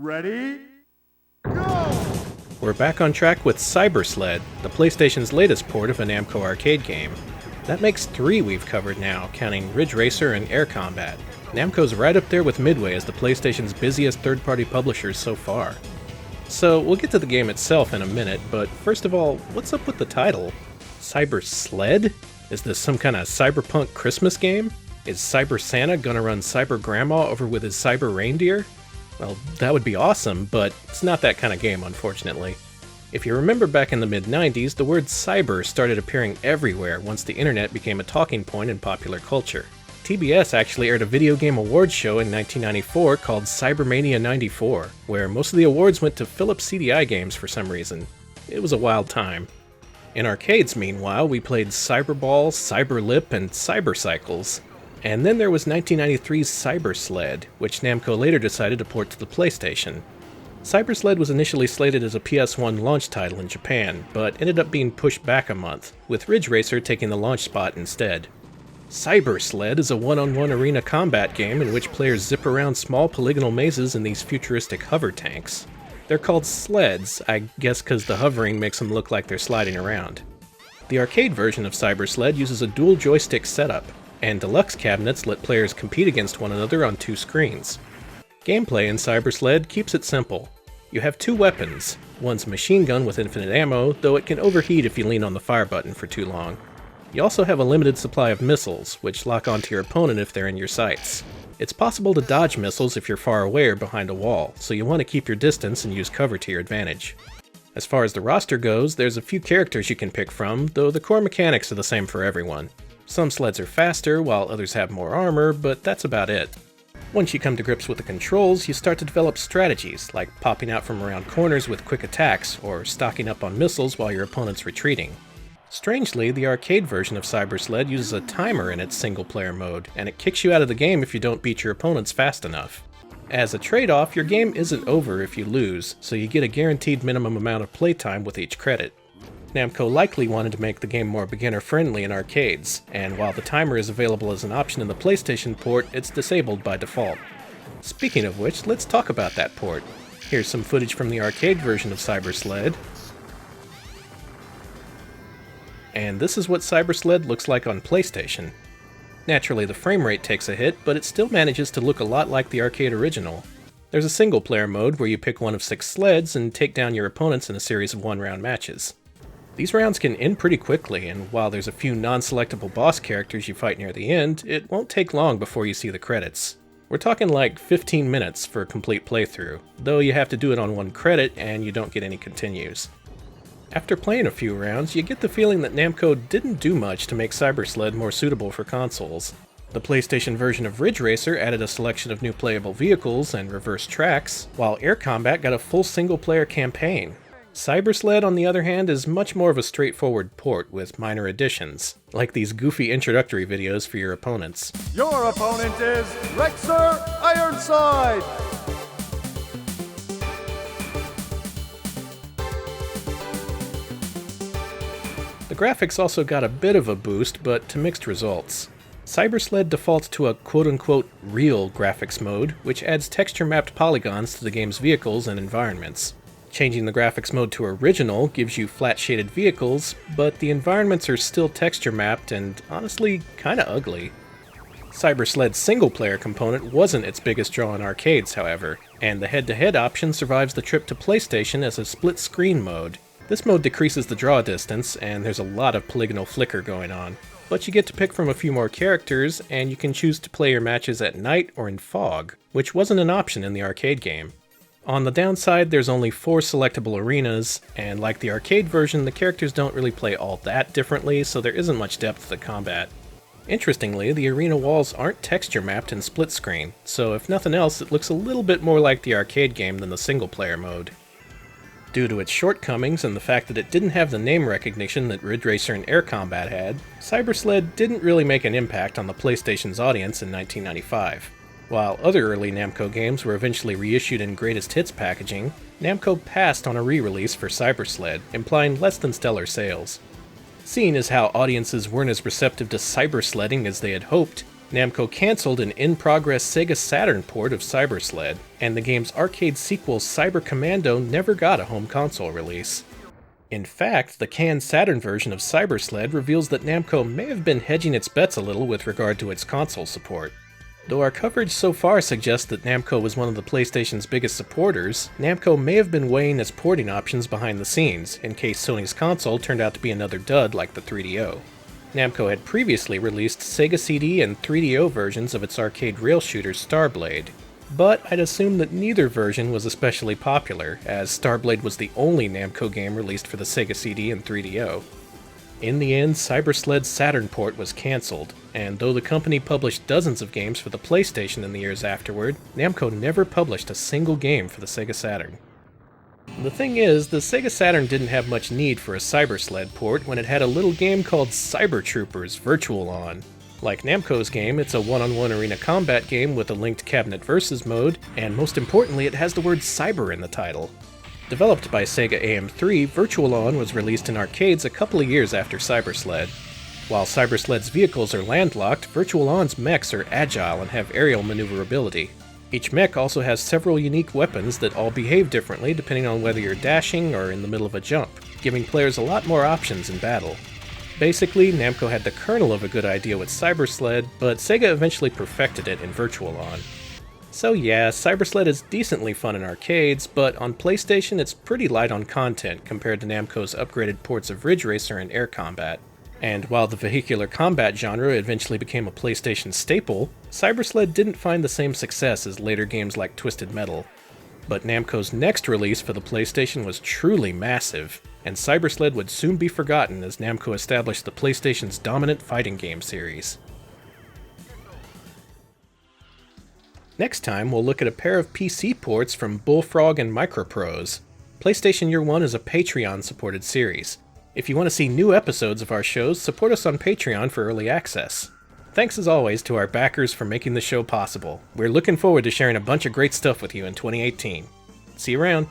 Ready? Go! We're back on track with Cyber Sled, the PlayStation's latest port of a Namco arcade game. That makes 3 we've covered now, counting Ridge Racer and Air Combat. Namco's right up there with Midway as the PlayStation's busiest third-party publishers so far. So we'll get to the game itself in a minute, but first of all, what's up with the title? Cyber Sled? Is this some kind of cyberpunk Christmas game? Is Cyber Santa gonna run Cyber Grandma over with his cyber reindeer? Well, that would be awesome, but it's not that kind of game, unfortunately. If you remember back in the mid-90s, the word cyber started appearing everywhere once the internet became a talking point in popular culture. TBS actually aired a video game awards show in 1994 called Cybermania 94, where most of the awards went to Philips CDI games for some reason. It was a wild time. In arcades, meanwhile, we played Cyberball, Cyberlip, and Cybercycles. And then there was 1993's Cyber Sled, which Namco later decided to port to the PlayStation. Cyber Sled was initially slated as a PS1 launch title in Japan, but ended up being pushed back a month, with Ridge Racer taking the launch spot instead. Cyber Sled is a one-on-one arena combat game in which players zip around small polygonal mazes in these futuristic hover tanks. They're called sleds, I guess because the hovering makes them look like they're sliding around. The arcade version of Cyber Sled uses a dual joystick setup, and deluxe cabinets let players compete against one another on 2 screens. Gameplay in Cyber Sled keeps it simple. You have 2 weapons. One's a machine gun with infinite ammo, though it can overheat if you lean on the fire button for too long. You also have a limited supply of missiles, which lock onto your opponent if they're in your sights. It's possible to dodge missiles if you're far away or behind a wall, so you want to keep your distance and use cover to your advantage. As far as the roster goes, there's a few characters you can pick from, though the core mechanics are the same for everyone. Some sleds are faster, while others have more armor, but that's about it. Once you come to grips with the controls, you start to develop strategies, like popping out from around corners with quick attacks, or stocking up on missiles while your opponent's retreating. Strangely, the arcade version of Cyber Sled uses a timer in its single-player mode, and it kicks you out of the game if you don't beat your opponents fast enough. As a trade-off, your game isn't over if you lose, so you get a guaranteed minimum amount of playtime with each credit. Namco likely wanted to make the game more beginner-friendly in arcades, and while the timer is available as an option in the PlayStation port, it's disabled by default. Speaking of which, let's talk about that port. Here's some footage from the arcade version of Cyber Sled. And this is what Cyber Sled looks like on PlayStation. Naturally, the frame rate takes a hit, but it still manages to look a lot like the arcade original. There's a single-player mode where you pick one of 6 sleds and take down your opponents in a series of one-round matches. These rounds can end pretty quickly, and while there's a few non-selectable boss characters you fight near the end, it won't take long before you see the credits. We're talking like 15 minutes for a complete playthrough, though you have to do it on 1 credit and you don't get any continues. After playing a few rounds, you get the feeling that Namco didn't do much to make Cyber Sled more suitable for consoles. The PlayStation version of Ridge Racer added a selection of new playable vehicles and reverse tracks, while Air Combat got a full single-player campaign. Cyber Sled, on the other hand, is much more of a straightforward port with minor additions, like these goofy introductory videos for your opponents. Your opponent is Rexer Ironside! The graphics also got a bit of a boost, but to mixed results. Cyber Sled defaults to a quote-unquote real graphics mode, which adds texture-mapped polygons to the game's vehicles and environments. Changing the graphics mode to original gives you flat-shaded vehicles, but the environments are still texture-mapped and honestly kinda ugly. Cyber Sled's single-player component wasn't its biggest draw in arcades, however, and the head-to-head option survives the trip to PlayStation as a split-screen mode. This mode decreases the draw distance, and there's a lot of polygonal flicker going on, but you get to pick from a few more characters, and you can choose to play your matches at night or in fog, which wasn't an option in the arcade game. On the downside, there's only 4 selectable arenas, and like the arcade version, the characters don't really play all that differently, so there isn't much depth to the combat. Interestingly, the arena walls aren't texture-mapped in split screen, so if nothing else, it looks a little bit more like the arcade game than the single-player mode. Due to its shortcomings and the fact that it didn't have the name recognition that Ridge Racer and Air Combat had, Cyber Sled didn't really make an impact on the PlayStation's audience in 1995. While other early Namco games were eventually reissued in greatest hits packaging, Namco passed on a re-release for Cyber Sled, implying less than stellar sales. Seeing as how audiences weren't as receptive to cyber sledding as they had hoped, Namco cancelled an in-progress Sega Saturn port of Cyber Sled, and the game's arcade sequel Cyber Commando never got a home console release. In fact, the canned Saturn version of Cyber Sled reveals that Namco may have been hedging its bets a little with regard to its console support. Though our coverage so far suggests that Namco was one of the PlayStation's biggest supporters, Namco may have been weighing its porting options behind the scenes, in case Sony's console turned out to be another dud like the 3DO. Namco had previously released Sega CD and 3DO versions of its arcade rail shooter Starblade, but I'd assume that neither version was especially popular, as Starblade was the only Namco game released for the Sega CD and 3DO. In the end, Cyber Sled's Saturn port was cancelled, and though the company published dozens of games for the PlayStation in the years afterward, Namco never published a single game for the Sega Saturn. The thing is, the Sega Saturn didn't have much need for a Cyber Sled port when it had a little game called Cyber Troopers Virtual On. Like Namco's game, it's a one-on-one arena combat game with a linked cabinet versus mode, and most importantly, it has the word cyber in the title. Developed by Sega AM3, Virtual On was released in arcades a couple of years after Cyber Sled. While Cyber Sled's vehicles are landlocked, Virtual On's mechs are agile and have aerial maneuverability. Each mech also has several unique weapons that all behave differently depending on whether you're dashing or in the middle of a jump, giving players a lot more options in battle. Basically, Namco had the kernel of a good idea with Cyber Sled, but Sega eventually perfected it in Virtual On. So yeah, Cyber Sled is decently fun in arcades, but on PlayStation it's pretty light on content compared to Namco's upgraded ports of Ridge Racer and Air Combat. And while the vehicular combat genre eventually became a PlayStation staple, Cyber Sled didn't find the same success as later games like Twisted Metal. But Namco's next release for the PlayStation was truly massive, and Cyber Sled would soon be forgotten as Namco established the PlayStation's dominant fighting game series. Next time, we'll look at a pair of PC ports from Bullfrog and Microprose. PlayStation Year One is a Patreon-supported series. If you want to see new episodes of our shows, support us on Patreon for early access. Thanks as always to our backers for making the show possible. We're looking forward to sharing a bunch of great stuff with you in 2018. See you around!